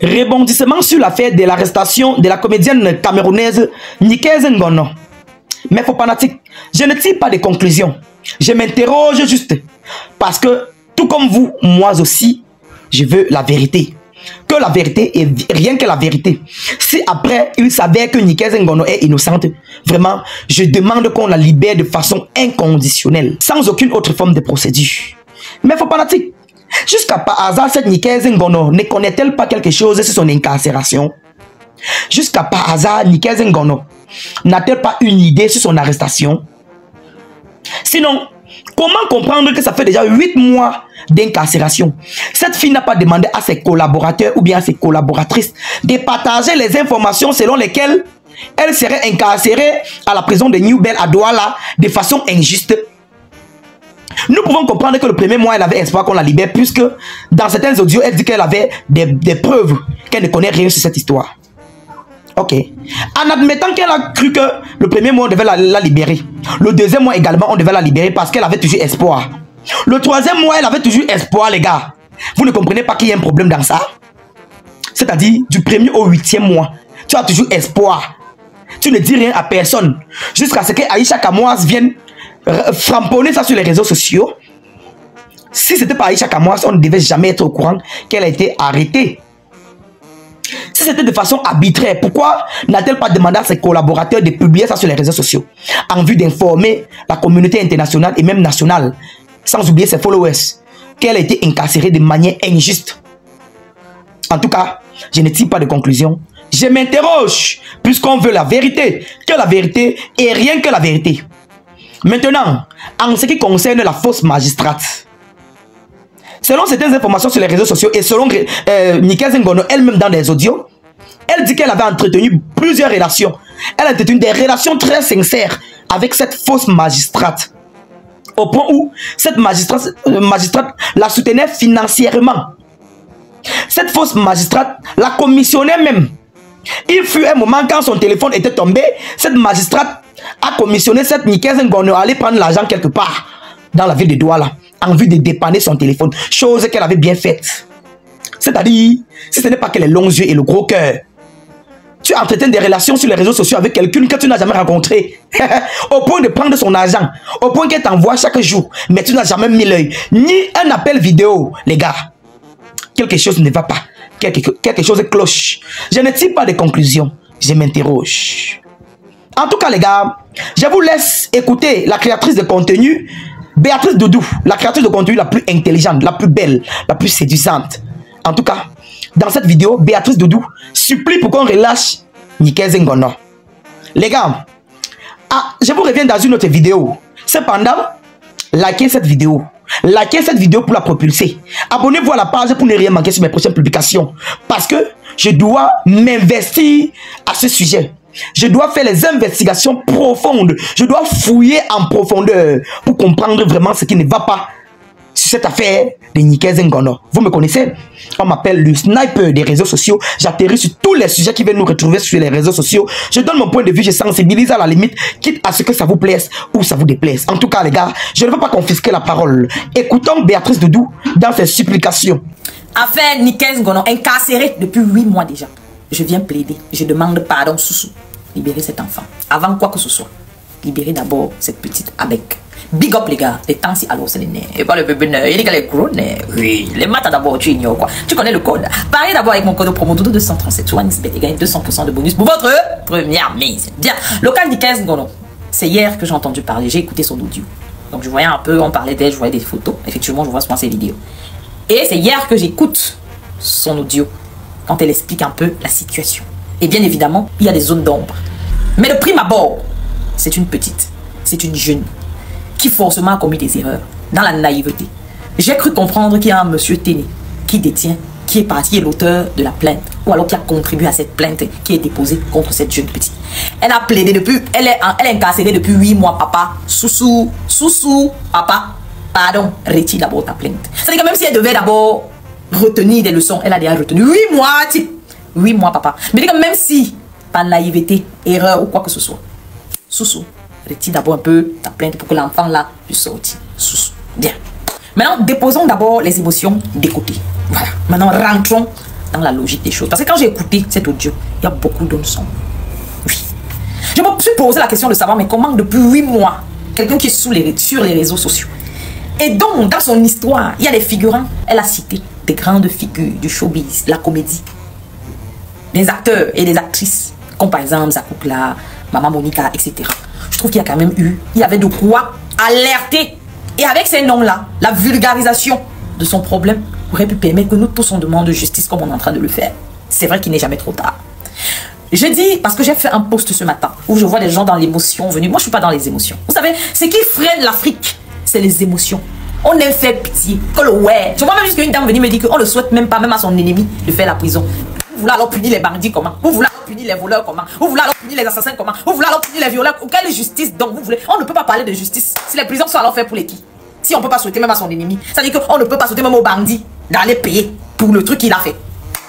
Rebondissement sur l'affaire de l'arrestation de la comédienne camerounaise Nikez Ngono. Mais faut pas je ne tire pas de conclusion. Je m'interroge juste. Parce que, tout comme vous, moi aussi, je veux la vérité. Que la vérité et rien que la vérité. Si après, il s'avère que Nikez Ngono est innocente, vraiment, je demande qu'on la libère de façon inconditionnelle, sans aucune autre forme de procédure. Mais faut pas jusqu'à par hasard, cette Nikez Ngono ne connaît-elle pas quelque chose sur son incarcération? Jusqu'à par hasard, Nikez Ngono n'a-t-elle pas une idée sur son arrestation? Sinon, comment comprendre que ça fait déjà 8 mois d'incarcération? Cette fille n'a pas demandé à ses collaborateurs ou bien à ses collaboratrices de partager les informations selon lesquelles elle serait incarcérée à la prison de New Bell à Douala de façon injuste. Nous pouvons comprendre que le premier mois, elle avait espoir qu'on la libère, puisque dans certains audios, elle dit qu'elle avait des preuves, qu'elle ne connaît rien sur cette histoire. Ok. En admettant qu'elle a cru que le premier mois, on devait la libérer. Le deuxième mois également, on devait la libérer parce qu'elle avait toujours espoir. Le troisième mois, elle avait toujours espoir, les gars. Vous ne comprenez pas qu'il y a un problème dans ça? C'est-à-dire, du premier au 8e mois, tu as toujours espoir. Tu ne dis rien à personne. Jusqu'à ce que Aïcha Kamoas vienne framponner ça sur les réseaux sociaux. Si c'était pas Aïcha Kamoas, on ne devait jamais être au courant qu'elle a été arrêtée. Si c'était de façon arbitraire, pourquoi n'a-t-elle pas demandé à ses collaborateurs de publier ça sur les réseaux sociaux en vue d'informer la communauté internationale et même nationale, sans oublier ses followers, qu'elle a été incarcérée de manière injuste? En tout cas, je ne tire pas de conclusion. Je m'interroge, puisqu'on veut la vérité, que la vérité et rien que la vérité. Maintenant, en ce qui concerne la fausse magistrate, selon certaines informations sur les réseaux sociaux et selon Nikez Ngono elle-même dans des audios, elle dit qu'elle avait entretenu plusieurs relations. Elle a entretenu des relations très sincères avec cette fausse magistrate. Au point où cette magistrate la soutenait financièrement. Cette fausse magistrate la commissionnait même. Il fut un moment quand son téléphone était tombé, cette magistrate a commissionné cette Nikez Ngono à aller prendre l'argent quelque part dans la ville de Douala en vue de dépanner son téléphone, chose qu'elle avait bien faite. C'est-à-dire, si ce n'est pas que les longs yeux et le gros cœur, tu entretiens des relations sur les réseaux sociaux avec quelqu'un que tu n'as jamais rencontré, au point de prendre son argent, au point qu'elle t'envoie chaque jour, mais tu n'as jamais mis l'œil, ni un appel vidéo, les gars. Quelque chose ne va pas, quelque chose cloche. Je ne tire pas de conclusion, je m'interroge. En tout cas, les gars, je vous laisse écouter la créatrice de contenu, Béatrice Doudou, la créatrice de contenu la plus intelligente, la plus belle, la plus séduisante. En tout cas, dans cette vidéo, Béatrice Doudou supplie pour qu'on relâche Nikez Ngono. Les gars, je vous reviens dans une autre vidéo. Cependant, likez cette vidéo. Likez cette vidéo pour la propulser. Abonnez-vous à la page pour ne rien manquer sur mes prochaines publications. Parce que je dois m'investir à ce sujet. Je dois faire les investigations profondes. Je dois fouiller en profondeur pour comprendre vraiment ce qui ne va pas sur cette affaire de Nikez Ngono. Vous me connaissez? On m'appelle le sniper des réseaux sociaux. J'atterris sur tous les sujets qui viennent nous retrouver sur les réseaux sociaux. Je donne mon point de vue, je sensibilise à la limite, quitte à ce que ça vous plaise ou ça vous déplaise. En tout cas, les gars, je ne veux pas confisquer la parole. Écoutons Béatrice Doudou dans ses supplications. Affaire Nikez Ngono, incarcérée depuis 8 mois déjà. Je viens plaider. Je demande pardon, Soussou. Libérez cet enfant. Avant quoi que ce soit, libérez d'abord cette petite avec. Big up les gars, les temps si alors c'est les nerfs. Et pas le bébé nerf, il dit que les gros nerfs. Oui, les maths d'abord, tu ignores quoi. Tu connais le code. Parlez d'abord avec mon code promo Doudou 237 sur OneXBet et gagnez 200% de bonus pour votre première mise. Bien, local Nikez Ngono. C'est hier que j'ai entendu parler, j'ai écouté son audio. Donc je voyais un peu, on parlait d'elle, je voyais des photos. Effectivement, je vois souvent ses vidéos. Et c'est hier que j'écoute son audio quand elle explique un peu la situation. Et bien évidemment, il y a des zones d'ombre. Mais de prime abord, c'est une petite, c'est une jeune qui forcément a commis des erreurs dans la naïveté. J'ai cru comprendre qu'il y a un monsieur Téné qui détient, qui est parti, qui est l'auteur de la plainte, ou alors qui a contribué à cette plainte qui est déposée contre cette jeune petite. Elle a plaidé depuis, elle est incarcérée depuis 8 mois, papa. Soussou, papa, pardon, retire d'abord ta plainte. C'est-à-dire que même si elle devait d'abord retenir des leçons, elle a déjà retenu 8 mois, type. 8 mois, papa. Mais même si, par naïveté, erreur ou quoi que ce soit, Soussou, retire d'abord un peu ta plainte pour que l'enfant là puisse sortir. Soussou. Bien. Maintenant, déposons d'abord les émotions des côtés. Voilà. Maintenant, rentrons dans la logique des choses. Parce que quand j'ai écouté cet audio, il y a beaucoup de leçons. Oui. Je me suis posé la question de savoir, mais comment depuis 8 mois, quelqu'un qui est sur les réseaux sociaux. Et donc, dans son histoire, il y a des figurants. Elle a cité des grandes figures du showbiz, la comédie. Des acteurs et des actrices, comme par exemple Zakoukla, Maman Monica, etc. Je trouve qu'il y a quand même il y avait de quoi alerter. Et avec ces noms-là, la vulgarisation de son problème aurait pu permettre que nous tous on demande justice comme on est en train de le faire. C'est vrai qu'il n'est jamais trop tard. Je dis, parce que j'ai fait un post ce matin où je vois des gens dans l'émotion venus. Moi, je ne suis pas dans les émotions. Vous savez, ce qui freine l'Afrique, c'est les émotions. On aime faire pitié. Que le ouais. Je vois même jusqu'à une dame venir me dire qu'on ne souhaite même pas, même à son ennemi, de faire la prison. Vous voulez alors punir les bandits comment? Vous voulez alors punir les voleurs comment? Vous voulez alors punir les assassins comment? Vous voulez alors punir les violeurs? Quelle justice donc vous voulez? On ne peut pas parler de justice si les prisons sont alors faites pour les qui? Si on ne peut pas souhaiter même à son ennemi. Ça veut dire qu'on ne peut pas souhaiter même aux bandits d'aller payer pour le truc qu'il a fait.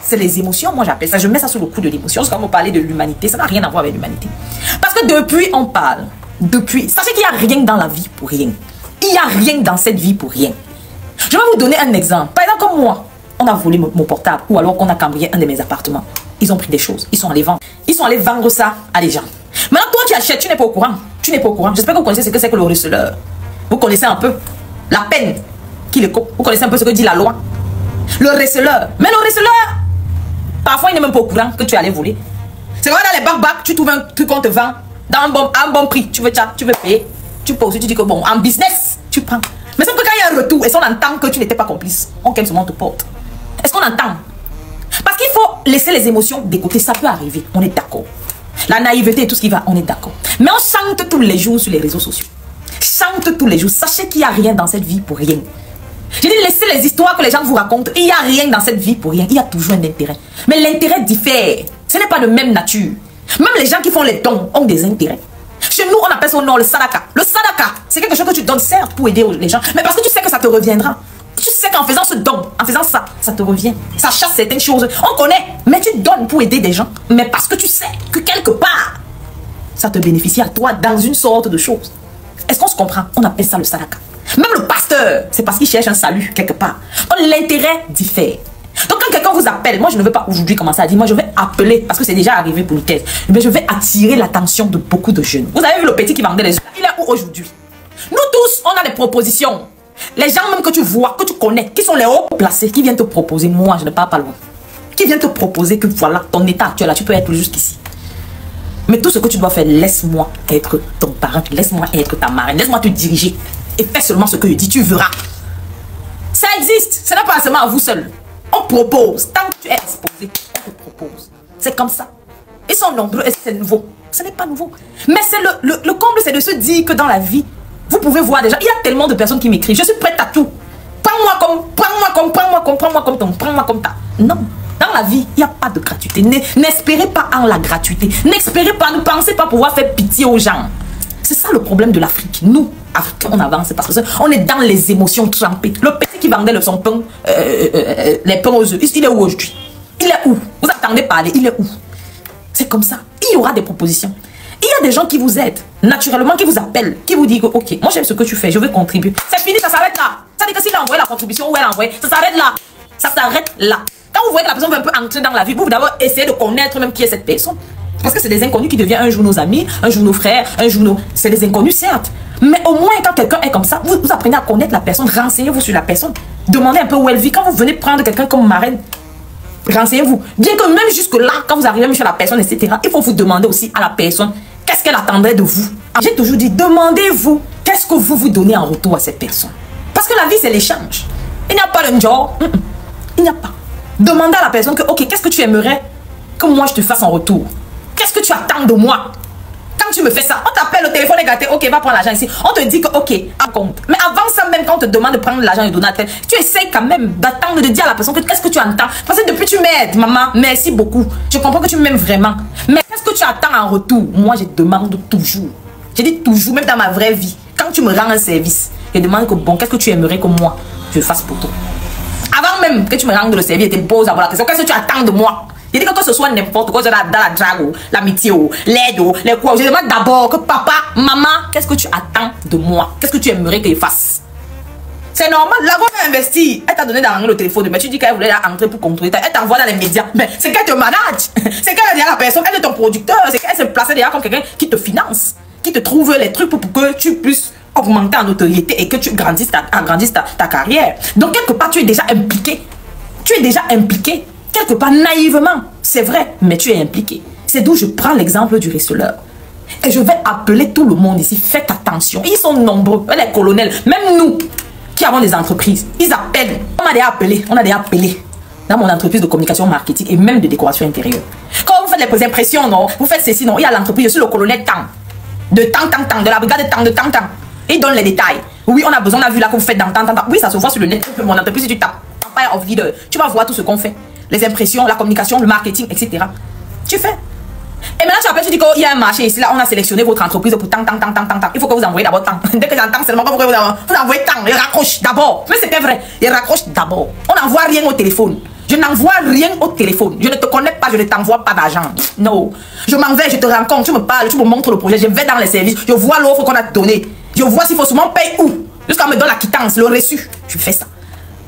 C'est les émotions, moi j'appelle ça. Je mets ça sous le coup de l'émotion. Quand on parle de l'humanité, ça n'a rien à voir avec l'humanité. Parce que depuis on parle, sachez qu'il n'y a rien dans la vie pour rien. Il n'y a rien dans cette vie pour rien. Je vais vous donner un exemple. Par exemple, comme moi, on a volé mon portable ou alors qu'on a cambrié un de mes appartements. Ils ont pris des choses, ils sont allés vendre. Ils sont allés vendre ça à des gens. Maintenant, toi qui achètes, tu n'es pas au courant. Tu n'es pas au courant. J'espère que vous connaissez ce que c'est que le receleur. Vous connaissez un peu la peine qui le coupe. Vous connaissez un peu ce que dit la loi. Le receleur. Mais le receleur, parfois il n'est même pas au courant que tu allais voler. C'est vrai dans les barbacs, tu trouves un truc qu'on te vend dans un bon prix. Tu veux payer. Tu poses, tu dis que bon, en business, tu prends. Mais c'est que quand il y a un retour, et si on entend que tu n'étais pas complice, on calme seulement te porte. Est-ce qu'on entend? Parce qu'il faut laisser les émotions de côté, ça peut arriver, on est d'accord. La naïveté et tout ce qui va, on est d'accord. Mais on chante tous les jours sur les réseaux sociaux. Chante tous les jours. Sachez qu'il n'y a rien dans cette vie pour rien. J'ai dit laissez les histoires que les gens vous racontent. Il n'y a rien dans cette vie pour rien. Il y a toujours un intérêt. Mais l'intérêt diffère. Ce n'est pas de même nature. Même les gens qui font les dons ont des intérêts. Chez nous, on appelle son nom le sadaka. Le sadaka, c'est quelque chose que tu donnes certes pour aider les gens, mais parce que tu sais que ça te reviendra. Tu sais qu'en faisant ce don, en faisant ça, ça te revient. Ça chasse certaines choses. On connaît, mais tu donnes pour aider des gens. Mais parce que tu sais que quelque part, ça te bénéficie à toi dans une sorte de chose. Est-ce qu'on se comprend? On appelle ça le sadaka. Même le pasteur, c'est parce qu'il cherche un salut quelque part. Donc l'intérêt diffère. Donc quand quelqu'un vous appelle, moi je ne veux pas aujourd'hui commencer à dire, moi je vais appeler, parce que c'est déjà arrivé pour Nickel, mais je vais attirer l'attention de beaucoup de jeunes. Vous avez vu le petit qui vendait les œufs? Il est où aujourd'hui? Nous tous, on a des propositions. Les gens même que tu vois, que tu connais, qui sont les hauts placés, qui viennent te proposer, moi je ne pars pas loin, qui viennent te proposer que voilà, ton état actuel là, tu peux être jusqu'ici. Mais tout ce que tu dois faire, laisse-moi être ton parent, laisse-moi être ta marraine, laisse-moi te diriger. Et fais seulement ce que je dis, tu verras. Ça existe, ce n'est pas seulement à vous seul. On propose, tant que tu es exposé, on te propose. C'est comme ça. Ils sont nombreux et c'est nouveau. Ce n'est pas nouveau. Mais c'est le comble, c'est de se dire que dans la vie, vous pouvez voir déjà, il y a tellement de personnes qui m'écrivent, je suis prête à tout. Prends-moi comme ta. Non. Dans la vie, il n'y a pas de gratuité. N'espérez pas en la gratuité. N'espérez pas, ne pensez pas pouvoir faire pitié aux gens. C'est ça le problème de l'Afrique. Nous, Africains, on avance parce qu'on est dans les émotions trempées. Le petit qui vendait son pain, les pains aux œufs, il est où aujourd'hui? Il est où? Vous attendez parler, il est où? C'est comme ça. Il y aura des propositions. Il y a des gens qui vous aident, naturellement, qui vous appellent, qui vous disent, ok, moi j'aime ce que tu fais, je veux contribuer. C'est fini, ça s'arrête là. Ça veut dire que s'il a envoyé la contribution ou elle a envoyé, ça s'arrête là. Ça s'arrête là. Quand vous voyez que la personne veut un peu entrer dans la vie, vous d'abord essayez de connaître même qui est cette personne. Parce que c'est des inconnus qui deviennent un jour nos amis, un jour nos frères, un jour nos... C'est des inconnus, certes. Mais au moins, quand quelqu'un est comme ça, vous apprenez à connaître la personne, renseignez-vous sur la personne. Demandez un peu où elle vit. Quand vous venez prendre quelqu'un comme marraine, renseignez-vous. Bien que même jusque-là, quand vous arrivez chez la personne, etc., il faut vous demander aussi à la personne qu'est-ce qu'elle attendrait de vous. J'ai toujours dit, demandez-vous qu'est-ce que vous donnez en retour à cette personne. Parce que la vie, c'est l'échange. Il n'y a pas de genre. Il n'y a pas. Demandez à la personne que, ok, qu'est-ce que tu aimerais que moi je te fasse en retour? Qu'est-ce que tu attends de moi? Quand tu me fais ça, on t'appelle, le téléphone est gâté, ok, va prendre l'argent ici. On te dit que, ok, à compte. Mais avant ça, même quand on te demande de prendre l'argent et donner à tel, tu essayes quand même d'attendre, de dire à la personne que qu'est-ce que tu entends. Parce que depuis tu m'aides, maman, merci beaucoup. Je comprends que tu m'aimes vraiment. Mais qu'est-ce que tu attends en retour? Moi, je demande toujours. Je dis toujours, même dans ma vraie vie, quand tu me rends un service, je demande que, bon, qu'est-ce que tu aimerais que moi, je fasse pour toi? Avant même que tu me rendes le service, je te pose à la question, qu'est-ce que tu attends de moi? Je dis que ce soit n'importe quoi, dans la drague, l'amitié, l'aide, les quoi. Je demande d'abord que papa, maman, qu'est-ce que tu attends de moi? Qu'est-ce que tu aimerais que je fasse? C'est normal. La go a investi. Elle t'a donné d'arranger le téléphone. Mais tu dis qu'elle voulait entrer pour contrôler. Elle t'envoie dans les médias. Mais c'est qu'elle te manage. C'est qu'elle est derrière la personne. Elle est ton producteur. C'est qu'elle se place derrière comme quelqu'un qui te finance. Qui te trouve les trucs pour que tu puisses augmenter en notoriété et que tu agrandisses ta carrière. Donc, quelque part, tu es déjà impliqué. Tu es déjà impliqué. Quelque part, naïvement. C'est vrai, mais tu es impliqué. C'est d'où je prends l'exemple du receleur. Et je vais appeler tout le monde ici. Faites attention. Ils sont nombreux. Les colonels, même nous qui avons des entreprises, ils appellent. On a déjà appelé dans mon entreprise de communication marketing et même de décoration intérieure. Quand vous faites les impressions, non, vous faites ceci, non, il y a l'entreprise, je suis le colonel tant. De tant, de la brigade de tant. Ils donnent les détails. Oui, on a besoin, on a vu là que vous faites dans tant. Oui, ça se voit sur le net. Mon entreprise, si tu tapes Empire of Leader, tu vas voir tout ce qu'on fait. Les impressions, la communication, le marketing, etc. Tu fais. Et maintenant, tu appelles, tu dis qu'il y a un marché ici, là, on a sélectionné votre entreprise pour tant. Il faut que vous envoyez d'abord tant. Dès que j'entends seulement, vous envoyez tant. Il raccroche d'abord. Mais c'était vrai. Il raccroche d'abord. On n'envoie rien au téléphone. Je n'envoie rien au téléphone. Je ne te connais pas, je ne t'envoie pas d'argent. Non. Je m'en vais, je te rencontre, tu me parles, tu me montres le projet, je vais dans les services, je vois l'offre qu'on a donnée. Je vois s'il faut seulement payer où. Jusqu'à me donner la quittance, le reçu. Je fais ça.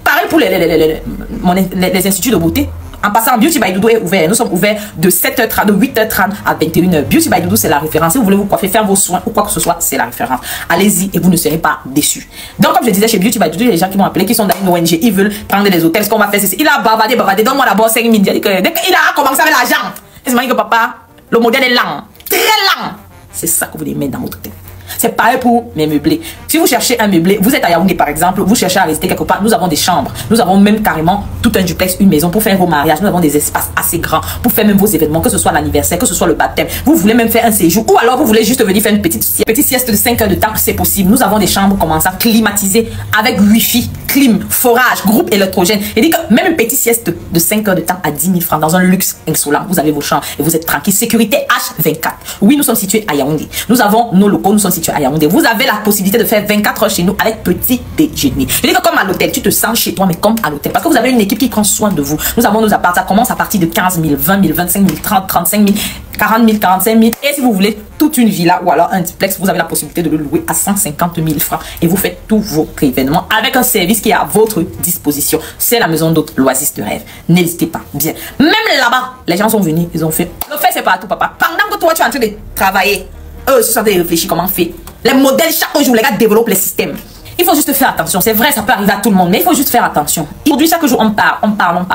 Pareil pour les instituts de beauté. En passant, Beauty by Doudou est ouvert. Nous sommes ouverts de 7h30, de 8h30 à 21h. Beauty by Doudou, c'est la référence. Si vous voulez vous coiffer, faire vos soins ou quoi que ce soit, c'est la référence. Allez-y et vous ne serez pas déçus. Donc, comme je disais, chez Beauty by Doudou, il y a des gens qui m'ont appelé, qui sont dans une ONG, ils veulent prendre des hôtels. Ce qu'on va faire, c'est il a bavardé. Donne-moi d'abord 5 000. Dès qu'il a commencé avec l'argent, il m'a dit que papa, le modèle est lent. Très lent. C'est ça que vous voulez mettre dans votre tête. C'est pareil pour mes meublés. Si vous cherchez un meublé, vous êtes à Yaoundé par exemple, vous cherchez à rester quelque part, nous avons des chambres. Nous avons même carrément tout un duplex, une maison pour faire vos mariages. Nous avons des espaces assez grands pour faire même vos événements, que ce soit l'anniversaire, que ce soit le baptême. Vous voulez même faire un séjour ou alors vous voulez juste venir faire une petite sieste de 5 heures de temps, c'est possible. Nous avons des chambres commençant climatisées avec wifi, clim, forage, groupe électrogène. Et dit que même une petite sieste de 5 heures de temps à 10 000 francs dans un luxe insolent, vous avez vos chambres et vous êtes tranquille. Sécurité H24. Oui, nous sommes situés à Yaoundé. Nous avons nos locaux, nous sommes situés à Yaoundé. Vous avez la possibilité de faire 24 heures chez nous avec petit déjeuner. Je dis que comme à l'hôtel, tu te sens chez toi, mais comme à l'hôtel. Parce que vous avez une équipe qui prend soin de vous. Nous avons nos apparts, ça commence à partir de 15 000, 20 000, 25 000, 30, 35 000, 40 000, 45 000. Et si vous voulez toute une villa ou alors un duplex, vous avez la possibilité de le louer à 150 000 francs. Et vous faites tous vos événements avec un service qui est à votre disposition. C'est la maison d'hôtes L'Oasis de rêve. N'hésitez pas. Bien. Même là-bas, les gens sont venus, ils ont fait. Le fait, c'est partout, papa. Pendant que toi, tu es en train de travailler, eux se sont en train de réfléchir comment faire. Les modèles, chaque jour, les gars développent les systèmes. Il faut juste faire attention. C'est vrai, ça peut arriver à tout le monde, mais il faut juste faire attention. Aujourd'hui, chaque jour, on parle.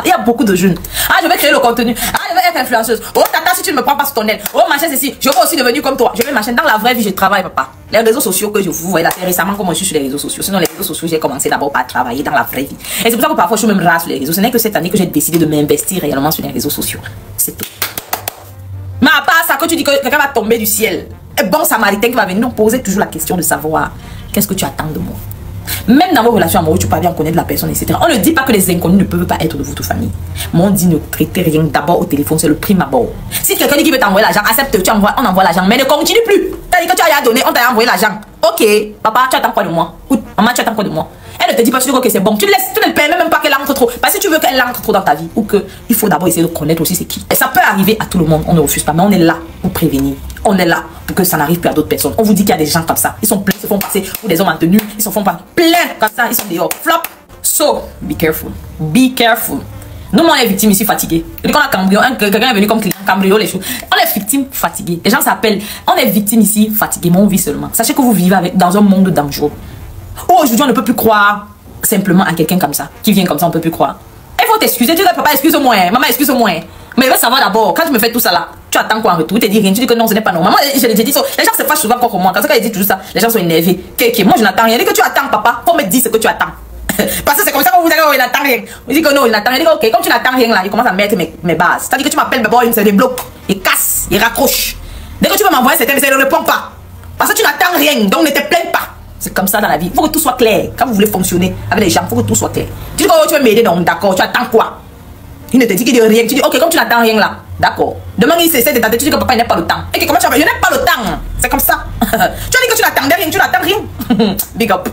Il y a beaucoup de jeunes. Ah, je vais créer le contenu. Ah, je vais être influenceuse. Oh, tata, si tu ne me prends pas sur ton aile. Oh, machin, c'est si. Je veux aussi devenir comme toi. Je vais machin. Dans la vraie vie, je travaille, papa. Les réseaux sociaux que je vous voyez là, c'est récemment comment je suis sur les réseaux sociaux. Sinon, les réseaux sociaux, j'ai commencé d'abord par travailler dans la vraie vie. Et c'est pour ça que parfois, je suis même rare sur les réseaux. Ce n'est que cette année que j'ai décidé de m'investir réellement sur les réseaux sociaux. C'est tout. Mais à part ça, que tu dis que quelqu'un va tomber du ciel. Un bon samaritain qui va venir nous poser toujours la question de savoir qu'est-ce que tu attends de moi. Même dans vos relations amoureuses, tu peux bien connaître la personne, etc. On ne dit pas que les inconnus ne peuvent pas être de votre famille. Mais on dit ne traitez rien d'abord au téléphone, c'est le prime abord. Si quelqu'un dit qu'il veut t'envoyer l'argent, accepte, on envoie l'argent, mais ne continue plus. T'as dit que tu as donné, on t'a envoyé l'argent. Ok, papa, tu attends quoi de moi? Ou maman, tu attends quoi de moi? Elle ne te dit pas, tu dis que c'est bon. Tu ne permets même pas qu'elle entre trop. Parce que tu veux qu'elle entre trop dans ta vie. Ou qu'il faut d'abord essayer de connaître aussi c'est qui. Et ça peut arriver à tout le monde. On ne refuse pas. Mais on est là pour prévenir. On est là pour que ça n'arrive plus à d'autres personnes. On vous dit qu'il y a des gens comme ça. Ils sont pleins, ils se font passer pour des hommes en tenue. Ils se font pas plein comme ça. Ils sont dehors. Flop. So, be careful. Be careful. Nous, on est victimes ici fatiguées. Dès qu'on a cambriolé, quelqu'un est venu comme client, cambriolé les choses. On est victimes fatiguées. Les gens s'appellent. On est victimes ici fatiguées. Mais on vit seulement. Sachez que vous vivez dans un monde dangereux. Oh, aujourd'hui, on ne peut plus croire simplement à quelqu'un comme ça. Qui vient comme ça, on ne peut plus croire. Il faut t'excuser. Tu dis, papa, excuse-moi. Maman, excuse-moi. Mais il veut savoir d'abord, quand tu me fais tout ça là, tu attends quoi en retour? Tu te dis rien. Tu dis que non, ce n'est pas normal. Moi, je dit, les gens se fâchent souvent contre moi. Quand ils disent toujours ça, les gens sont énervés. Moi, je n'attends rien. Dis que tu attends, papa. Faut me dire ce que tu attends. Parce que c'est comme ça que vous allez, oh, il n'attend rien. Vous dites que non, il n'attend rien. Ok, comme tu n'attends rien là, il commence à mettre mes bases. C'est-à-dire que tu m'appelles, mais bon, il se débloque. Il casse, il raccroche. Dès que tu veux m'envoyer certains messages, il ne répond pas. Parce que tu n'attends rien. Donc ne te plains pas. C'est comme ça dans la vie. Il faut que tout soit clair. Quand vous voulez fonctionner avec les gens, il faut que tout soit clair. Tu dis que oh, tu veux m'aider, non, d'accord. Tu attends quoi? Il ne te dit qu'il dit rien. Tu dis, ok, comme tu n'attends rien là, d'accord. Demain, il s'essaie de t'attendre. Tu dis que papa, il n'a pas le temps. Et comment tu vas? Je n'ai pas le temps. C'est comme ça. Tu as dit que tu n'attendais rien, tu n'attends rien. Big up.